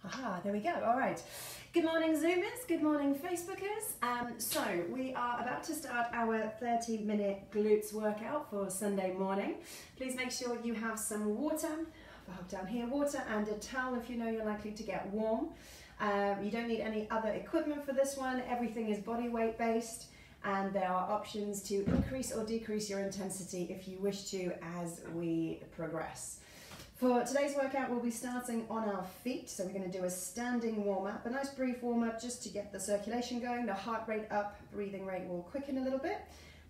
Aha, there we go. All right. Good morning, Zoomers. Good morning, Facebookers. So we are about to start our 30-minute glutes workout for Sunday morning. Please make sure you have some water, down here, water and a towel if you know you're likely to get warm. You don't need any other equipment for this one. Everything is body weight based, and there are options to increase or decrease your intensity if you wish to as we progress. For today's workout, we'll be starting on our feet. So we're going to do a standing warm-up, a nice brief warm-up just to get the circulation going, the heart rate up, breathing rate will quicken a little bit.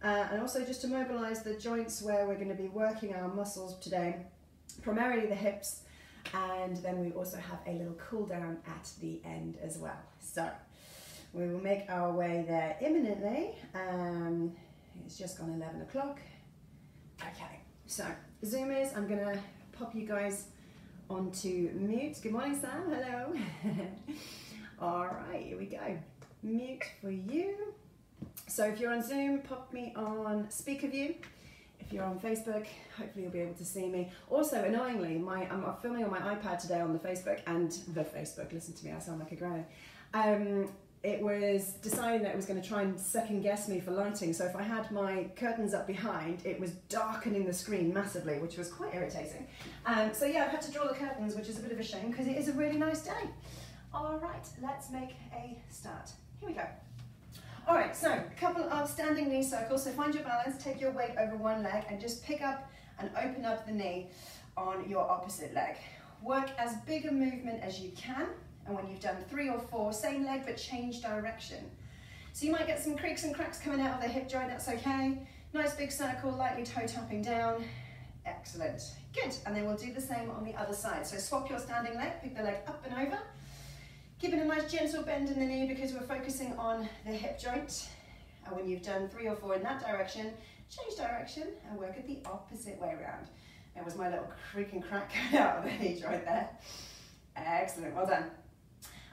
And also just to mobilize the joints where we're going to be working our muscles today, primarily the hips, and then we also have a little cool down at the end as well. So we will make our way there imminently. It's just gone 11 o'clock. Okay, so Zoomers, I'm going to pop you guys onto mute. Good morning, Sam. Hello. All right, here we go. Mute for you. So if you're on Zoom, pop me on speaker view. If you're on Facebook, hopefully you'll be able to see me. Also, annoyingly, I'm filming on my iPad today on the Facebook, listen to me, I sound like a granny. It was deciding that it was going to try and second guess me for lighting. So if I had my curtains up behind, it was darkening the screen massively, which was quite irritating. So yeah, I've had to draw the curtains, which is a bit of a shame because it is a really nice day. All right, let's make a start. Here we go. All right, so a couple of standing knee circles. So find your balance, take your weight over one leg and just pick up and open up the knee on your opposite leg. Work as big a movement as you can. And when you've done 3 or 4, same leg but change direction. So you might get some creaks and cracks coming out of the hip joint, that's okay. Nice big circle, lightly toe tapping down. Excellent, good. And then we'll do the same on the other side. So swap your standing leg, pick the leg up and over. Keeping a nice gentle bend in the knee because we're focusing on the hip joint. And when you've done 3 or 4 in that direction, change direction and work it the opposite way around. That was my little creak and crack coming out of the knee joint there. Excellent, well done.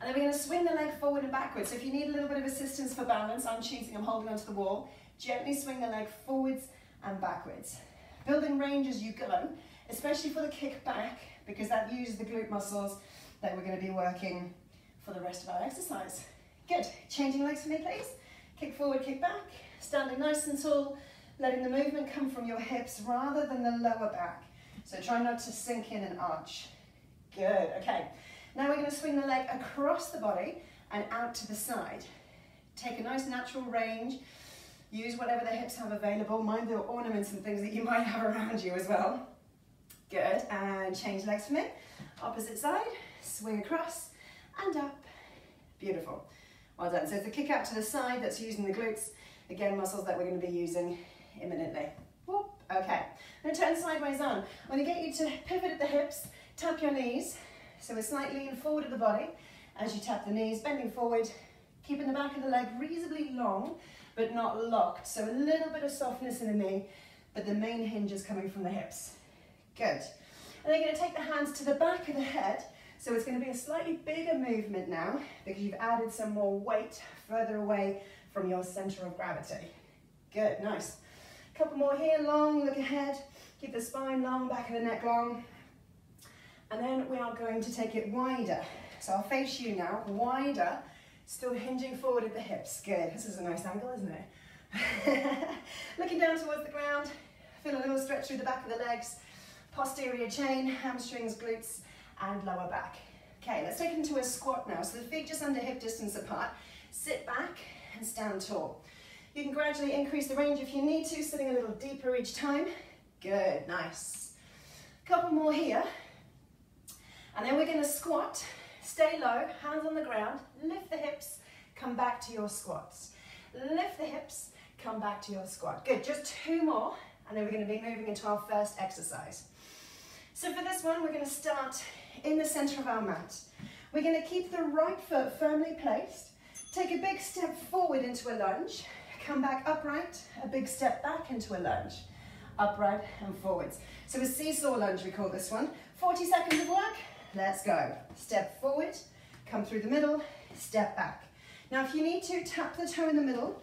And then we're going to swing the leg forward and backwards. So if you need a little bit of assistance for balance, I'm holding onto the wall. Gently swing the leg forwards and backwards. Building range as you go, especially for the kick back, because that uses the glute muscles that we're going to be working for the rest of our exercise. Good. Changing legs for me, please. Kick forward, kick back. Standing nice and tall, letting the movement come from your hips rather than the lower back. So try not to sink in and arch. Good. Okay. Now we're going to swing the leg across the body and out to the side. Take a nice natural range. Use whatever the hips have available. Mind the ornaments and things that you might have around you as well. Good. And change legs for me. Opposite side. Swing across and up. Beautiful. Well done. So it's the kick out to the side that's using the glutes. Again, muscles that we're going to be using imminently. Whoop. Okay. Now turn sideways on. I'm going to get you to pivot at the hips. Tap your knees. So we're slightly lean forward of the body as you tap the knees, bending forward, keeping the back of the leg reasonably long, but not locked. So a little bit of softness in the knee, but the main hinge is coming from the hips. Good. And then you're going to take the hands to the back of the head. So it's going to be a slightly bigger movement now because you've added some more weight further away from your center of gravity. Good, nice. A couple more here, long, look ahead. Keep the spine long, back of the neck long. And then we are going to take it wider. So I'll face you now, wider, still hinging forward at the hips. Good, this is a nice angle, isn't it? Looking down towards the ground, feel a little stretch through the back of the legs, posterior chain, hamstrings, glutes, and lower back. Okay, let's take it into a squat now. So the feet just under hip distance apart. Sit back and stand tall. You can gradually increase the range if you need to, sitting a little deeper each time. Good, nice. Couple more here. And then we're going to squat, stay low, hands on the ground, lift the hips, come back to your squats. Lift the hips, come back to your squat. Good, just 2 more, and then we're going to be moving into our first exercise. So for this one, we're going to start in the center of our mat. We're going to keep the right foot firmly placed, take a big step forward into a lunge, come back upright, a big step back into a lunge, upright and forwards. So a seesaw lunge, we call this one. 40 seconds of work. Let's go. Step forward, come through the middle, step back. Now if you need to, tap the toe in the middle,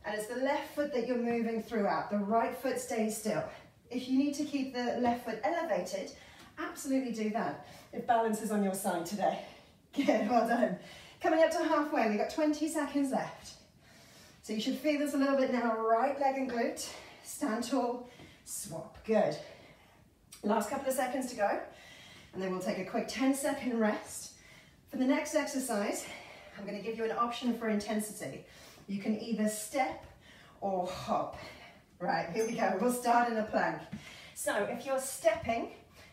and it's the left foot that you're moving throughout. The right foot stays still. If you need to keep the left foot elevated, absolutely do that if balance is on your side today. Good, well done. Coming up to halfway, we've got 20 seconds left. So you should feel this a little bit now, right leg and glute. Stand tall, swap, good. Last couple of seconds to go, and then we'll take a quick 10-second rest. For the next exercise, I'm going to give you an option for intensity. You can either step or hop. Right, here we go. We'll start in a plank. So if you're stepping,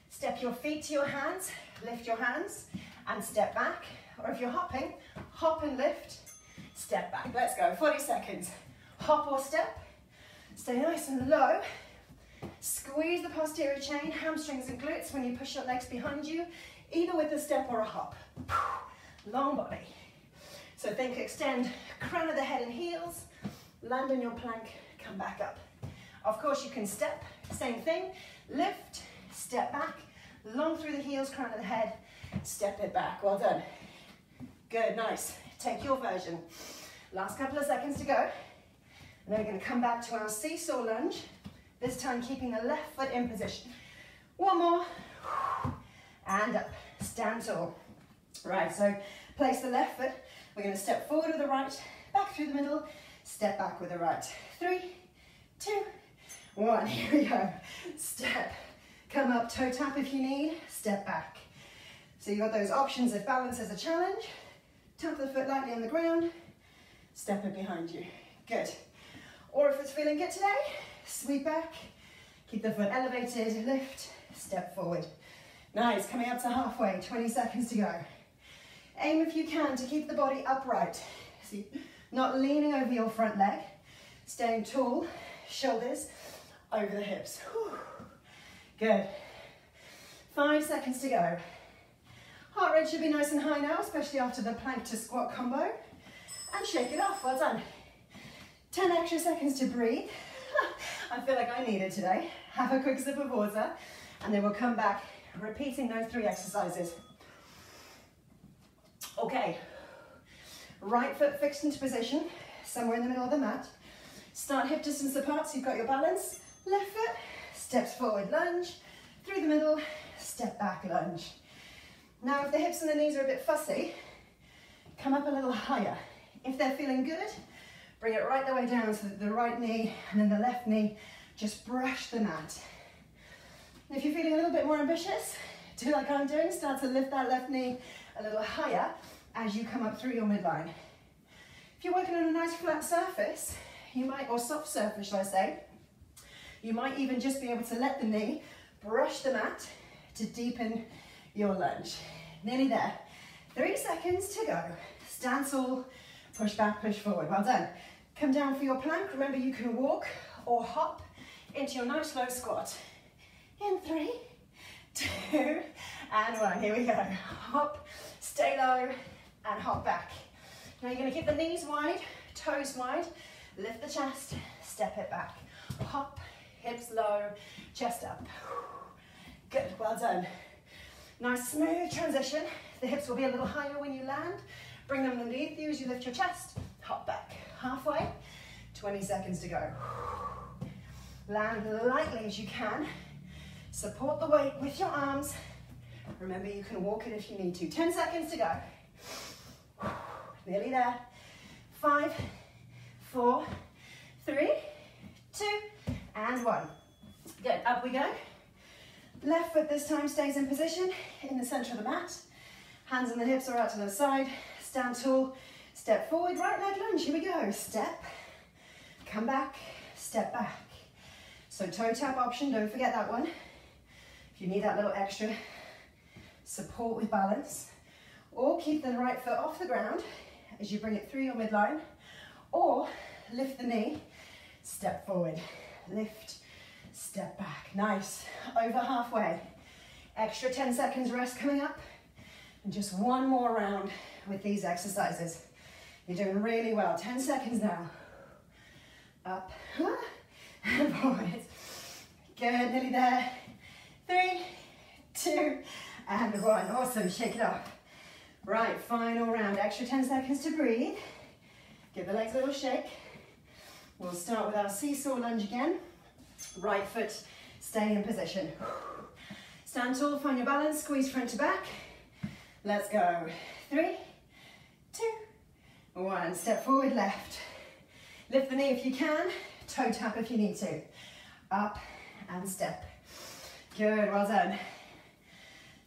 step your feet to your hands, lift your hands, and step back. Or if you're hopping, hop and lift, step back. Let's go, 40 seconds. Hop or step, stay nice and low. Squeeze the posterior chain, hamstrings and glutes when you push your legs behind you, either with a step or a hop. Long body. So think extend crown of the head and heels, land in your plank, come back up. Of course you can step, same thing, lift, step back, long through the heels, crown of the head, step it back, well done. Good, nice. Take your version. Last couple of seconds to go. And then we're going to come back to our seesaw lunge, this time keeping the left foot in position. One more, and up, stand tall. Right, so place the left foot, we're going to step forward with the right, back through the middle, step back with the right. 3, 2, 1, here we go. Step, come up, toe tap if you need, step back. So you've got those options if balance is a challenge. Tap the foot lightly on the ground, step it behind you. Good. Or if it's feeling good today, sweep back, keep the foot elevated, lift, step forward. Nice, coming up to halfway, 20 seconds to go. Aim if you can to keep the body upright. See, not leaning over your front leg, staying tall, shoulders over the hips. Whew. Good. 5 seconds to go. Heart rate should be nice and high now, especially after the plank to squat combo. And shake it off, well done. 10 extra seconds to breathe. I feel like I need it today. Have a quick sip of water, and then we'll come back, repeating those 3 exercises. Okay, right foot fixed into position, somewhere in the middle of the mat. Start hip distance apart so you've got your balance. Left foot, steps forward, lunge. Through the middle, step back, lunge. Now if the hips and the knees are a bit fussy, come up a little higher. If they're feeling good, bring it right the way down so that the right knee and then the left knee just brush the mat. And if you're feeling a little bit more ambitious, do like I'm doing, start to lift that left knee a little higher as you come up through your midline. If you're working on a nice flat surface, you might, or soft surface shall I say, you might even just be able to let the knee brush the mat to deepen your lunge. Nearly there. 3 seconds to go. Stand tall, push back, push forward. Well done. Come down for your plank. Remember you can walk or hop into your nice low squat. In 3, 2, and 1. Here we go. Hop, stay low, and hop back. Now you're going to keep the knees wide, toes wide, lift the chest, step it back. Hop, hips low, chest up. Good, well done. Nice smooth transition. The hips will be a little higher when you land. Bring them underneath you as you lift your chest. Hop back. Halfway, 20 seconds to go. Land lightly as you can. Support the weight with your arms. Remember, you can walk it if you need to. 10 seconds to go. Nearly there. 5, 4, 3, 2, and 1. Good, up we go. Left foot this time stays in position in the center of the mat. Hands on the hips or out to the side. Stand tall, step forward, right leg lunge. Here we go. Step, come back, step back. So toe tap option, don't forget that one. If you need that little extra support with balance. Or keep the right foot off the ground as you bring it through your midline. Or lift the knee, step forward, lift, step back. Nice. Over halfway. Extra 10 seconds rest coming up. And just one more round with these exercises. You're doing really well. 10 seconds now. Up and forward. Good, nearly there. 3, 2, and 1. Awesome, shake it off. Right, final round. Extra 10 seconds to breathe. Give the legs a little shake. We'll start with our seesaw lunge again. Right foot staying in position. Stand tall, find your balance, squeeze front to back. Let's go. 3, 2, 1. Step forward, left. Lift the knee if you can. Toe tap if you need to. Up and step. Good, well done.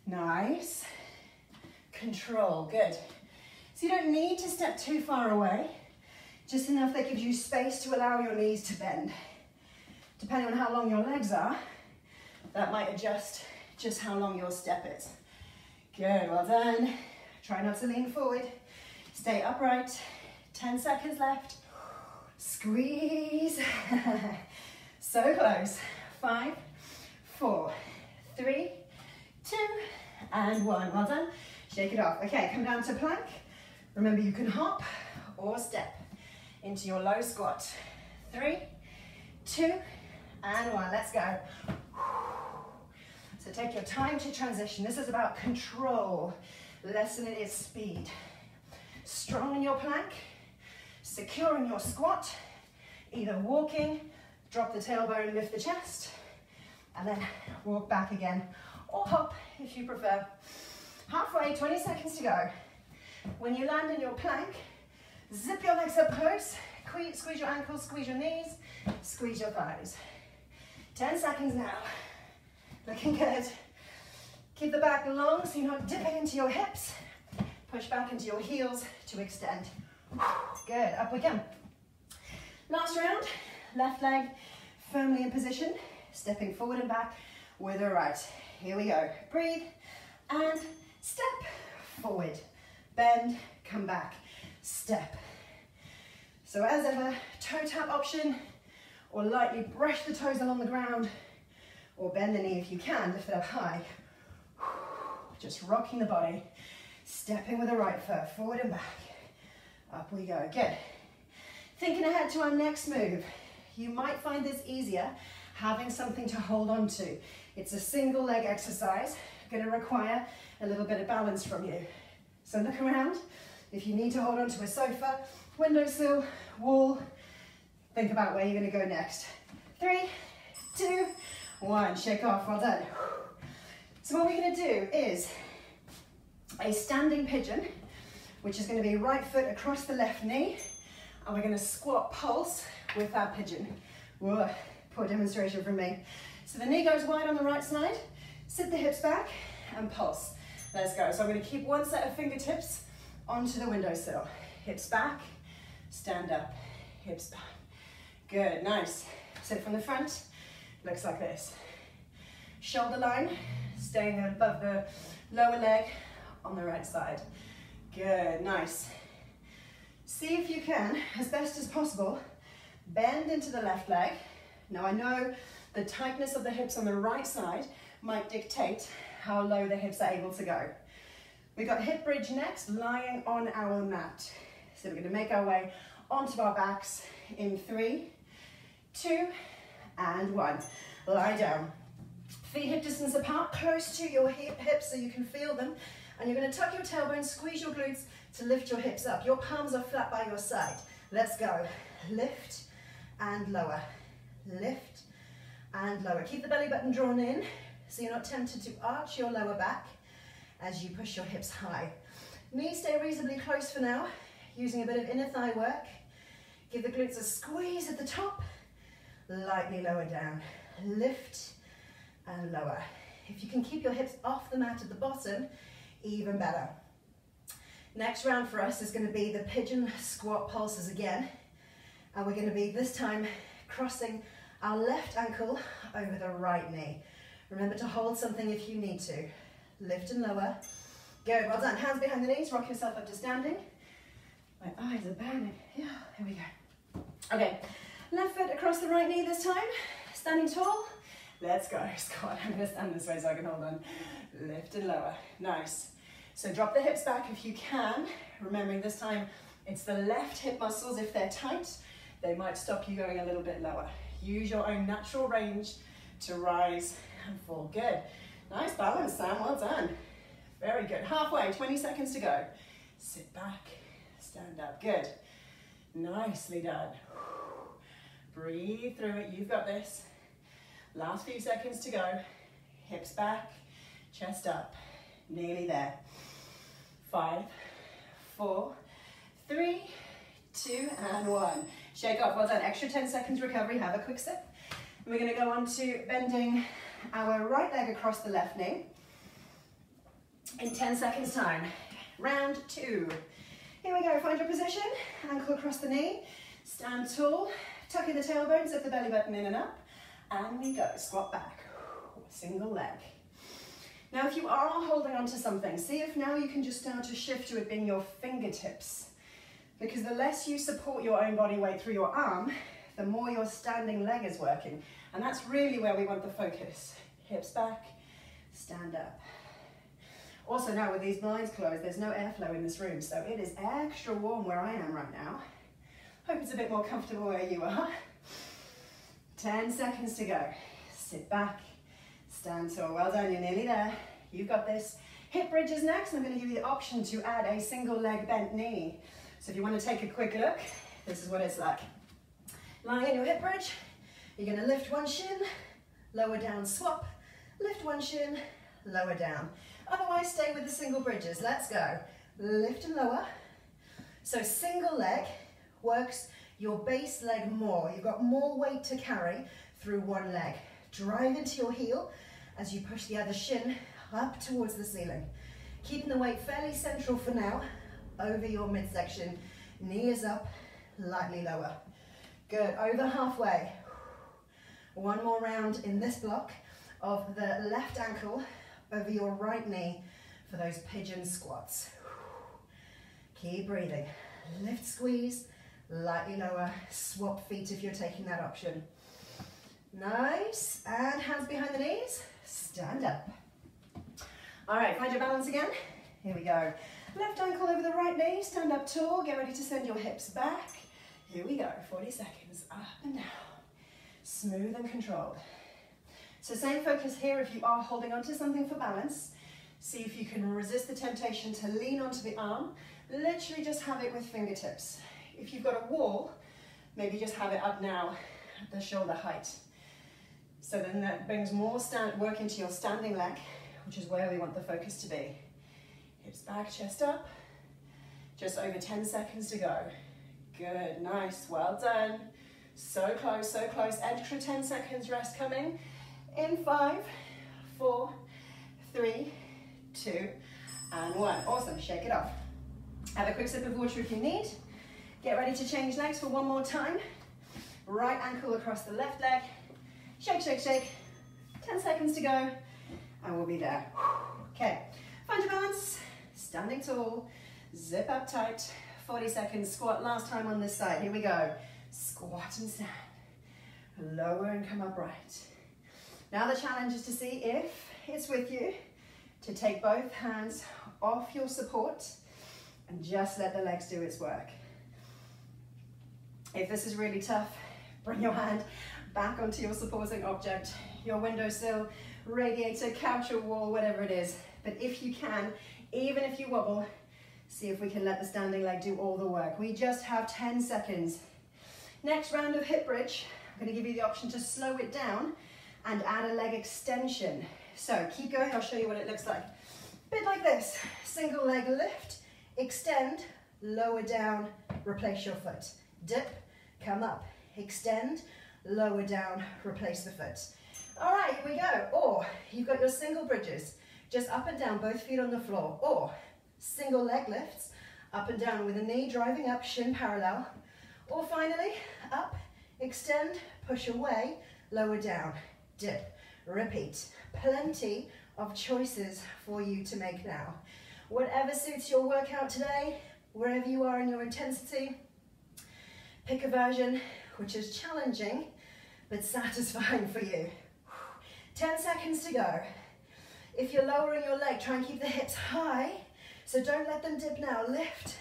Nice. Control, good. So you don't need to step too far away. Just enough that gives you space to allow your knees to bend. Depending on how long your legs are, that might adjust just how long your step is. Good, well done. Try not to lean forward. Stay upright. 10 seconds left. Squeeze. So close. 5, 4, 3, 2, and 1. Well done. Shake it off. Okay, come down to plank. Remember, you can hop or step into your low squat. 3, 2, and 1. Let's go. So take your time to transition. This is about control, less than it is speed. Strong in your plank, secure in your squat, either walking, drop the tailbone, lift the chest, and then walk back again, or hop if you prefer. Halfway, 20 seconds to go. When you land in your plank, zip your legs up close, squeeze your ankles, squeeze your knees, squeeze your thighs. 10 seconds now. Looking good. Keep the back long so you're not dipping into your hips. Push back into your heels to extend. Good, up we come. Last round, left leg firmly in position, stepping forward and back with the right. Here we go. Breathe and step forward. Bend, come back, step. So as ever, toe tap option, or lightly brush the toes along the ground, or bend the knee if you can, lift it up high. Just rocking the body, stepping with the right foot, forward and back. Up we go, good. Thinking ahead to our next move. You might find this easier having something to hold on to. It's a single leg exercise, gonna require a little bit of balance from you. So look around. If you need to hold on to a sofa, windowsill, wall, think about where you're gonna go next. 3, 2, 1, shake off, well done. So what we're gonna do is a standing pigeon, which is gonna be right foot across the left knee, and we're gonna squat pulse with that pigeon. Whoa, poor demonstration from me. So the knee goes wide on the right side, sit the hips back, and pulse. Let's go. So I'm gonna keep one set of fingertips onto the windowsill. Hips back, stand up, hips back. Good, nice. So from the front, looks like this. Shoulder line, staying above the lower leg on the right side. Good, nice. See if you can, as best as possible, bend into the left leg. Now I know the tightness of the hips on the right side might dictate how low the hips are able to go. We've got hip bridge next, lying on our mat. So we're gonna make our way onto our backs in 3, 2, and 1. Lie down. Feet hip distance apart, close to your hips so you can feel them. And you're gonna tuck your tailbone, squeeze your glutes to lift your hips up. Your palms are flat by your side. Let's go. Lift and lower. Lift and lower. Keep the belly button drawn in so you're not tempted to arch your lower back as you push your hips high. Knees stay reasonably close for now, using a bit of inner thigh work. Give the glutes a squeeze at the top. Lightly lower down. Lift and lower. If you can keep your hips off the mat at the bottom, even better. Next round for us is going to be the pigeon squat pulses again. And we're going to be, this time, crossing our left ankle over the right knee. Remember to hold something if you need to. Lift and lower. Good, well done. Hands behind the knees, rock yourself up to standing. My eyes are burning. Yeah, here we go. Okay, left foot across the right knee this time. Standing tall. Let's go. Squat. I'm going to stand this way so I can hold on. Lift and lower. Nice. So drop the hips back if you can. Remembering this time it's the left hip muscles. If they're tight, they might stop you going a little bit lower. Use your own natural range to rise and fall. Good. Nice balance, Sam. Well done. Very good. Halfway, 20 seconds to go. Sit back, stand up. Good. Nicely done. Breathe through it. You've got this. Last few seconds to go. Hips back, chest up. Nearly there. 5, 4, 3, 2, and 1. Shake off, well done. Extra 10 seconds recovery, have a quick sip. And we're gonna go on to bending our right leg across the left knee in 10 seconds time. Round 2. Here we go, find your position, ankle across the knee, stand tall, tuck in the tailbone, zip the belly button in and up, and we go, squat back, single leg. Now if you are holding on to something, see if now you can just start to shift to it being your fingertips, because the less you support your own body weight through your arm, the more your standing leg is working, and that's really where we want the focus. Hips back, stand up. Also now with these blinds closed, there's no airflow in this room, so it is extra warm where I am right now. Hope it's a bit more comfortable where you are. 10 seconds to go. Sit back, stand tall. Well done, you're nearly there. You've got this. Hip bridges next. I'm going to give you the option to add a single leg bent knee. So if you want to take a quick look, this is what it's like. Lying in your hip bridge, you're going to lift one shin, lower down, swap, lift one shin, lower down. Otherwise, stay with the single bridges. Let's go. Lift and lower. So single leg works your base leg more. You've got more weight to carry through one leg. Drive into your heel as you push the other shin up towards the ceiling. Keeping the weight fairly central for now, over your midsection. Knee is up, lightly lower. Good, over halfway. One more round in this block of the left ankle over your right knee for those pigeon squats. Keep breathing. Lift, squeeze, lightly lower. Swap feet if you're taking that option. Nice, and hands behind the knees. Stand up. All right, find your balance again. Here we go. Left ankle over the right knee, stand up tall. Get ready to send your hips back. Here we go, 40 seconds, up and down. Smooth and controlled. So same focus here if you are holding onto something for balance. See if you can resist the temptation to lean onto the arm. Literally just have it with fingertips. If you've got a wall, maybe just have it up now at the shoulder height. So then that brings more work into your standing leg, which is where we want the focus to be. Hips back, chest up. Just over 10 seconds to go. Good, nice, well done. So close, so close. Extra 10 seconds rest coming. In 5, 4, 3, 2, and 1. Awesome, shake it off. Have a quick sip of water if you need. Get ready to change legs for one more time. Right ankle across the left leg. Shake, shake, shake. 10 seconds to go, and we'll be there. Okay, find your balance. Standing tall, zip up tight. 40 seconds, squat last time on this side. Here we go. Squat and stand. Lower and come upright. Now the challenge is to see if it's with you to take both hands off your support and just let the legs do its work. If this is really tough, bring your hand back onto your supporting object, your windowsill, radiator, couch or wall, whatever it is. But if you can, even if you wobble, see if we can let the standing leg do all the work. We just have 10 seconds. Next round of hip bridge, I'm going to give you the option to slow it down and add a leg extension. So keep going, I'll show you what it looks like. Bit like this, single leg lift, extend, lower down, replace your foot. Dip, come up, extend, lower down, replace the foot. All right, here we go. Or you've got your single bridges, just up and down, both feet on the floor. Or single leg lifts, up and down with the knee driving up, shin parallel. Or finally, up, extend, push away, lower down, dip, repeat. Plenty of choices for you to make now. Whatever suits your workout today, wherever you are in your intensity, pick a version which is challenging but satisfying for you. 10 seconds to go. If you're lowering your leg, try and keep the hips high, so don't let them dip now. Lift,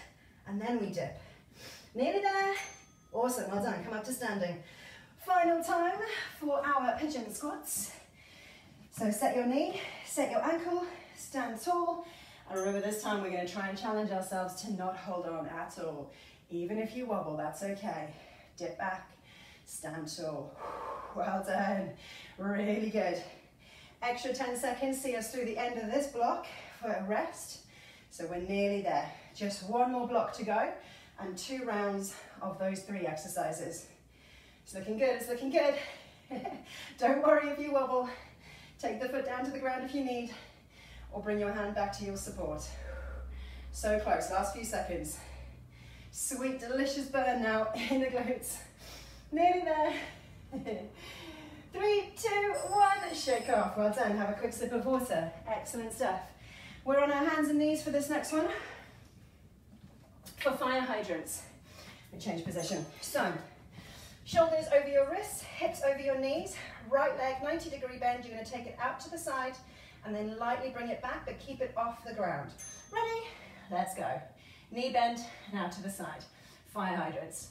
and then we dip. Nearly there. Awesome, well done. Come up to standing. Final time for our pigeon squats. So set your knee, set your ankle, stand tall, and remember this time we're going to try and challenge ourselves to not hold on at all. Even if you wobble, that's okay. Dip back, stand tall. Well done, really good. Extra 10 seconds, see us through the end of this block for a rest. So we're nearly there. Just one more block to go and 2 rounds of those 3 exercises. It's looking good, it's looking good. Don't worry if you wobble. Take the foot down to the ground if you need, or bring your hand back to your support. So close, last few seconds. Sweet, delicious burn now in the glutes. Nearly there. 3, 2, 1, shake off. Well done, have a quick sip of water. Excellent stuff. We're on our hands and knees for this next one. For fire hydrants. We change position. So, shoulders over your wrists, hips over your knees, right leg 90-degree bend. You're going to take it out to the side and then lightly bring it back, but keep it off the ground. Ready? Let's go. Knee bend and out to the side. Fire hydrants.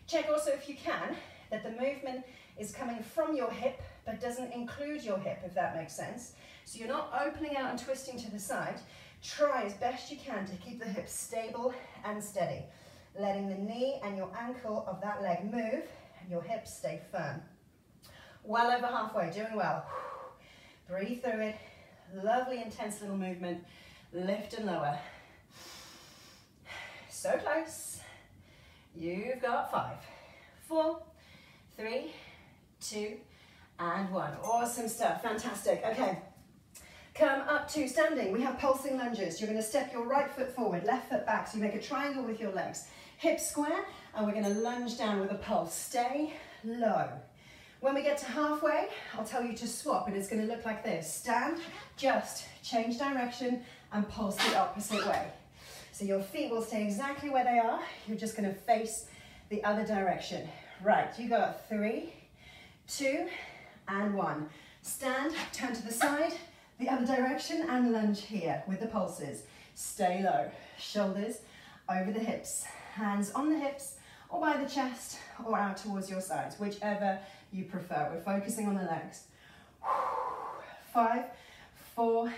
Check also, if you can, that the movement is coming from your hip but doesn't include your hip, if that makes sense. So you're not opening out and twisting to the side. Try as best you can to keep the hips stable and steady, letting the knee and your ankle of that leg move and your hips stay firm. Well over halfway, doing well. Breathe through it. Lovely, intense little movement. Lift and lower. So close. You've got 5, 4, 3, 2, and 1. Awesome stuff. Fantastic. Okay. Come up to standing. We have pulsing lunges. You're going to step your right foot forward, left foot back. So you make a triangle with your legs. Hips square, and we're going to lunge down with a pulse. Stay low. When we get to halfway, I'll tell you to swap, and it's going to look like this. Stand, just change direction, and pulse the opposite way. So your feet will stay exactly where they are. You're just going to face the other direction. Right, you got 3, 2, and 1. Stand, turn to the side, the other direction, and lunge here with the pulses. Stay low. Shoulders over the hips. Hands on the hips, or by the chest, or out towards your sides, whichever you prefer. We're focusing on the legs. 5, 4,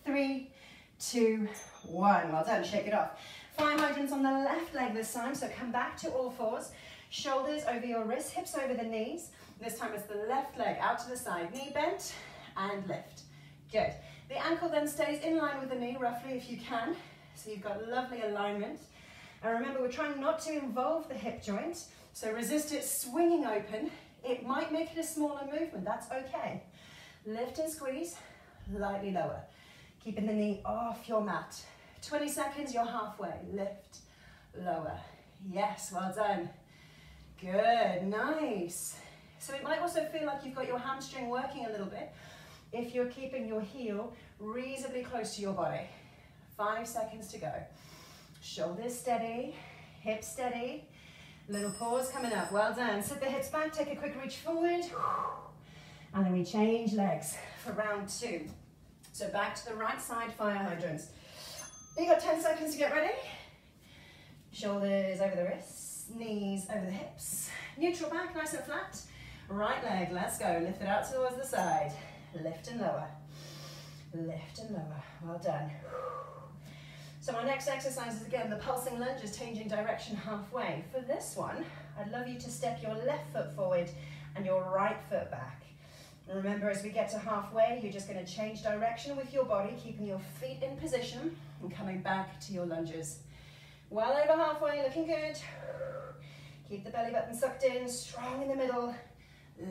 3, 2, 1. Well done, shake it off. Fire hydrants on the left leg this time, so come back to all fours. Shoulders over your wrists, hips over the knees. This time it's the left leg out to the side, knee bent, and lift. Good. The ankle then stays in line with the knee, roughly, if you can. So you've got lovely alignment. And remember, we're trying not to involve the hip joint, so resist it swinging open. It might make it a smaller movement, that's okay. Lift and squeeze, lightly lower. Keeping the knee off your mat. 20 seconds, you're halfway. Lift, lower. Yes, well done. Good, nice. So it might also feel like you've got your hamstring working a little bit if you're keeping your heel reasonably close to your body. 5 seconds to go. Shoulders steady, hips steady. Little pause coming up, well done. Sit the hips back, take a quick reach forward. And then we change legs for round 2. So back to the right side, fire hydrants. You got 10 seconds to get ready. Shoulders over the wrists, knees over the hips. Neutral back, nice and flat. Right leg, let's go. Lift it out towards the side. Lift and lower. Lift and lower. Well done. So our next exercise is again the pulsing lunges, changing direction halfway. For this one, I'd love you to step your left foot forward and your right foot back. And remember, as we get to halfway, you're just going to change direction with your body, keeping your feet in position and coming back to your lunges. Well over halfway, looking good. Keep the belly button sucked in, strong in the middle.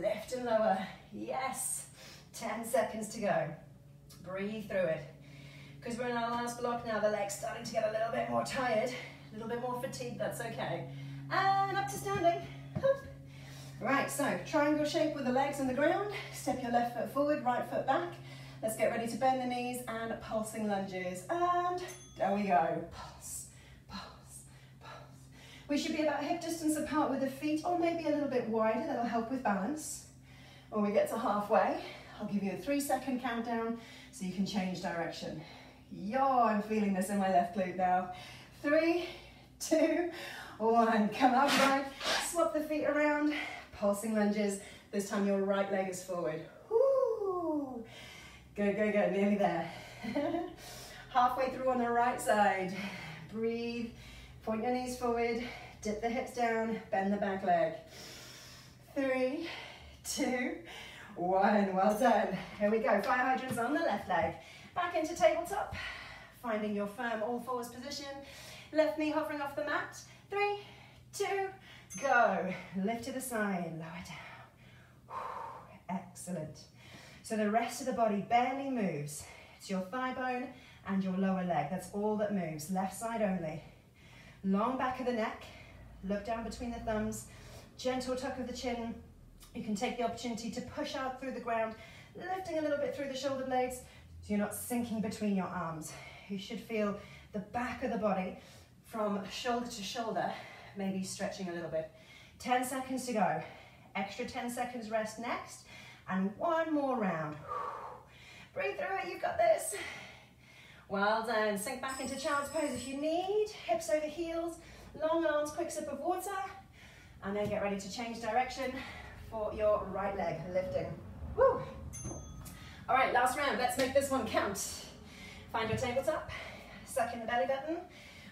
Lift and lower. Yes. 10 seconds to go. Breathe through it. Because we're in our last block now, the leg's starting to get a little bit more tired, a little bit more fatigued, that's okay. And up to standing. Right, so triangle shape with the legs on the ground. Step your left foot forward, right foot back. Let's get ready to bend the knees and pulsing lunges. And there we go. Pulse, pulse, pulse. We should be about hip distance apart with the feet, or maybe a little bit wider. That'll help with balance. When we get to halfway, I'll give you a 3-second countdown so you can change direction. I'm feeling this in my left glute now. 3, 2, 1. Come up right, swap the feet around, pulsing lunges. This time your right leg is forward. Woo. Good, good, good, nearly there. Halfway through on the right side. Breathe, point your knees forward, dip the hips down, bend the back leg. 3, 2, 1, well done. Here we go, fire hydrants on the left leg. Back into tabletop. finding your firm all fours position. Left knee hovering off the mat. 3, 2, go. Lift to the side, lower down. Excellent. So the rest of the body barely moves. It's your thigh bone and your lower leg. That's all that moves. Left side only. Long back of the neck. Look down between the thumbs. Gentle tuck of the chin. You can take the opportunity to push out through the ground, lifting a little bit through the shoulder blades so you're not sinking between your arms. You should feel the back of the body from shoulder to shoulder, maybe stretching a little bit. 10 seconds to go. Extra 10 seconds rest next, and one more round. Breathe through it, you've got this. Well done. Sink back into child's pose if you need. Hips over heels, long arms, quick sip of water, and then get ready to change direction for your right leg, lifting. Woo. All right, last round. Let's make this one count. Find your tabletop, suck in the belly button,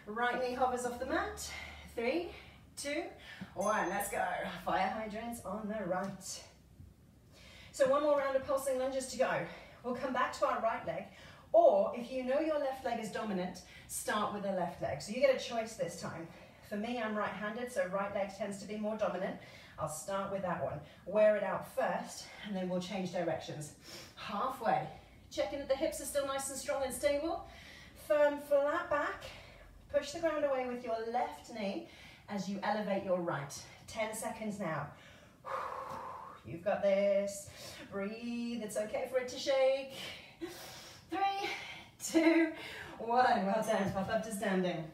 right knee hovers off the mat. 3, 2, 1, let's go. Fire hydrants on the right. So one more round of pulsing lunges to go. We'll come back to our right leg, or if you know your left leg is dominant, start with the left leg. So you get a choice this time. For me, I'm right-handed, so right leg tends to be more dominant. I'll start with that one. Wear it out first, and then we'll change directions. Halfway. Checking that the hips are still nice and strong and stable. Firm, flat back. Push the ground away with your left knee as you elevate your right. 10 seconds now. You've got this. Breathe. It's okay for it to shake. 3, 2, 1. Well done. Pop up to standing.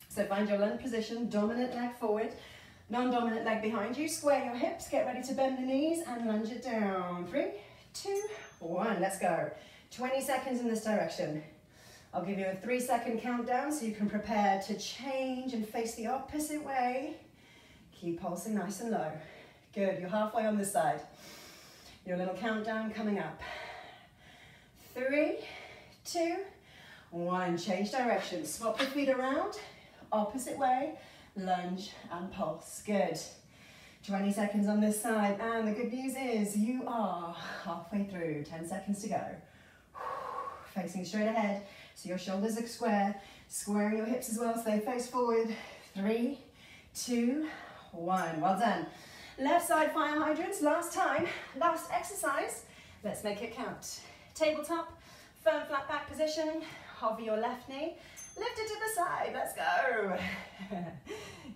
So find your lunge position. Dominant leg forward. Non-dominant leg behind you. Square your hips. Get ready to bend the knees and lunge it down. 3, 2, 1. Let's go. 20 seconds in this direction. I'll give you a 3-second countdown so you can prepare to change and face the opposite way. Keep pulsing nice and low. Good, you're halfway on this side. Your little countdown coming up. 3, 2, 1. Change direction. Swap your feet around. Opposite way. Lunge and pulse. Good. 20 seconds on this side. And the good news is you are halfway through. 10 seconds to go. Facing straight ahead. So your shoulders are square, squaring your hips as well so they face forward. 3, 2, 1. Well done. Left side fire hydrants, last time, last exercise. Let's make it count. Tabletop, firm flat back position, hover your left knee, lift it to the side, let's go.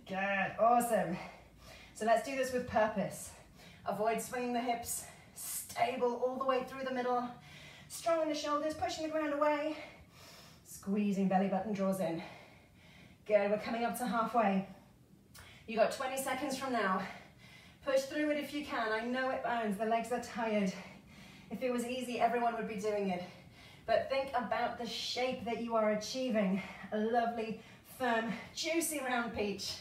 Good, awesome. So let's do this with purpose. Avoid swinging the hips, stable all the way through the middle, strong in the shoulders, pushing the ground away. Squeezing belly button draws in. Good, we're coming up to halfway. You got 20 seconds from now. Push through it if you can. I know it burns, the legs are tired. If it was easy, everyone would be doing it. But think about the shape that you are achieving. A lovely, firm, juicy round peach.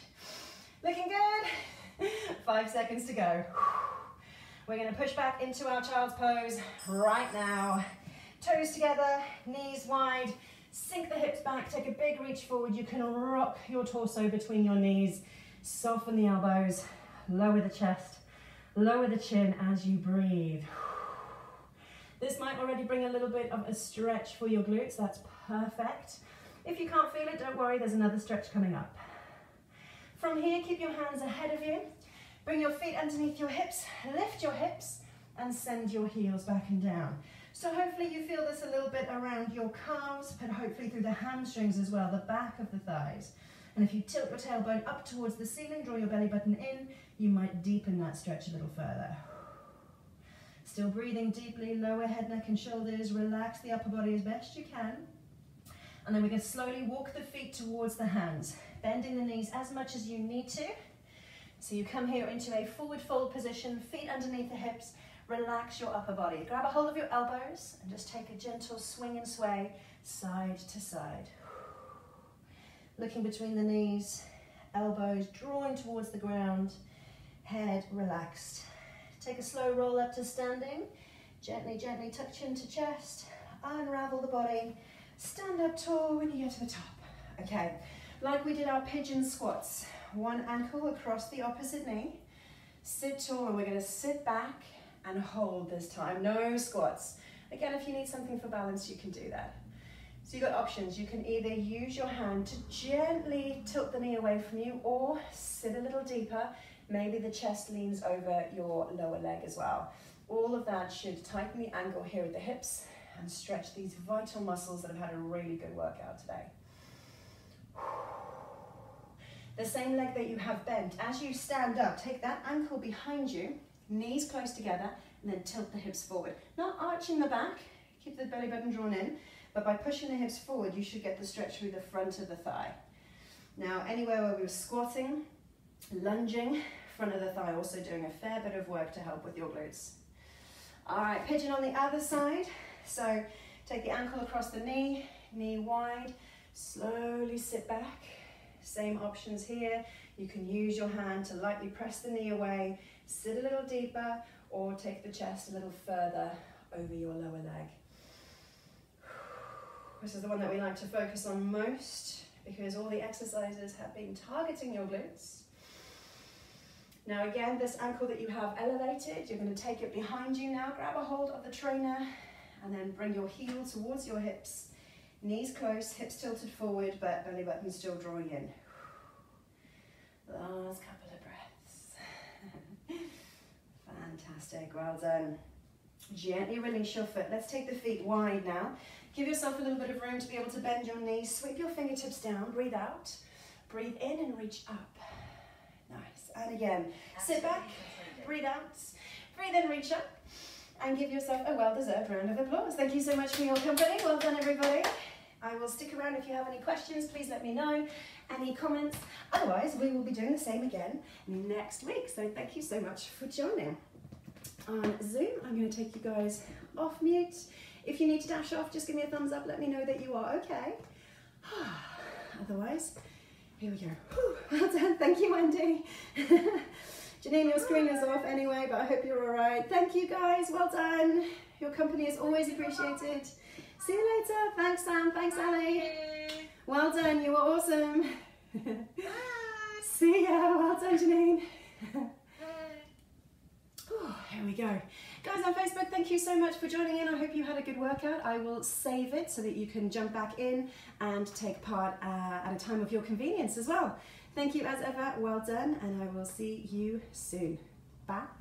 Looking good? 5 seconds to go. We're gonna push back into our child's pose right now. Toes together, knees wide. Sink the hips back, take a big reach forward. You can rock your torso between your knees. Soften the elbows, lower the chest, lower the chin as you breathe. This might already bring a little bit of a stretch for your glutes. That's perfect. If you can't feel it, don't worry, there's another stretch coming up. From here, keep your hands ahead of you. Bring your feet underneath your hips, lift your hips, and send your heels back and down. So hopefully you feel this a little bit around your calves, but hopefully through the hamstrings as well, the back of the thighs. And if you tilt your tailbone up towards the ceiling, draw your belly button in, you might deepen that stretch a little further. Still breathing deeply, lower head, neck and shoulders, relax the upper body as best you can. And then we're going to slowly walk the feet towards the hands, bending the knees as much as you need to. So you come here into a forward fold position, feet underneath the hips. Relax your upper body. Grab a hold of your elbows and just take a gentle swing and sway side to side. Looking between the knees, elbows drawing towards the ground, head relaxed. Take a slow roll up to standing. Gently, gently tuck chin to chest. Unravel the body. Stand up tall when you get to the top. Okay, like we did our pigeon squats. One ankle across the opposite knee. Sit tall and we're going to sit back and hold this time. No squats. Again, if you need something for balance, you can do that. So you've got options. You can either use your hand to gently tilt the knee away from you or sit a little deeper. Maybe the chest leans over your lower leg as well. All of that should tighten the angle here at the hips and stretch these vital muscles that have had a really good workout today. The same leg that you have bent, as you stand up, take that ankle behind you, knees close together, and then tilt the hips forward. Not arching the back, keep the belly button drawn in, but by pushing the hips forward, you should get the stretch through the front of the thigh. Now, anywhere where we were squatting, lunging, front of the thigh, also doing a fair bit of work to help with your glutes. All right, pigeon on the other side. So take the ankle across the knee, knee wide, slowly sit back. Same options here. You can use your hand to lightly press the knee away, sit a little deeper, or take the chest a little further over your lower leg. This is the one that we like to focus on most because all the exercises have been targeting your glutes. Now again, this ankle that you have elevated, you're going to take it behind you now, grab a hold of the trainer, and then bring your heel towards your hips. Knees close, hips tilted forward, but belly button still drawing in. Last couple of breaths. Fantastic, well done. Gently release your foot. Let's take the feet wide now. Give yourself a little bit of room to be able to bend your knees. Sweep your fingertips down, breathe out. Breathe in and reach up. Nice, and again, sit back, breathe out. Breathe in, reach up. And give yourself a well-deserved round of applause. Thank you so much for your company. Well done, everybody. I will stick around if you have any questions. Please let me know. Any comments? Otherwise, we will be doing the same again next week. So thank you so much for joining. On Zoom, I'm going to take you guys off mute. If you need to dash off, just give me a thumbs up. Let me know that you are okay. Otherwise, here we go. Well done. Thank you, Wendy. Janine, your screen is off anyway, but I hope you're all right. Thank you, guys. Well done. Your company is always appreciated. See you later. Thanks, Sam. Thanks, Ali. Well done. You were awesome. See ya. Well done, Janine. Here we go. Guys on Facebook, thank you so much for joining in. I hope you had a good workout. I will save it so that you can jump back in and take part at a time of your convenience as well. Thank you as ever. Well done, and I will see you soon. Bye.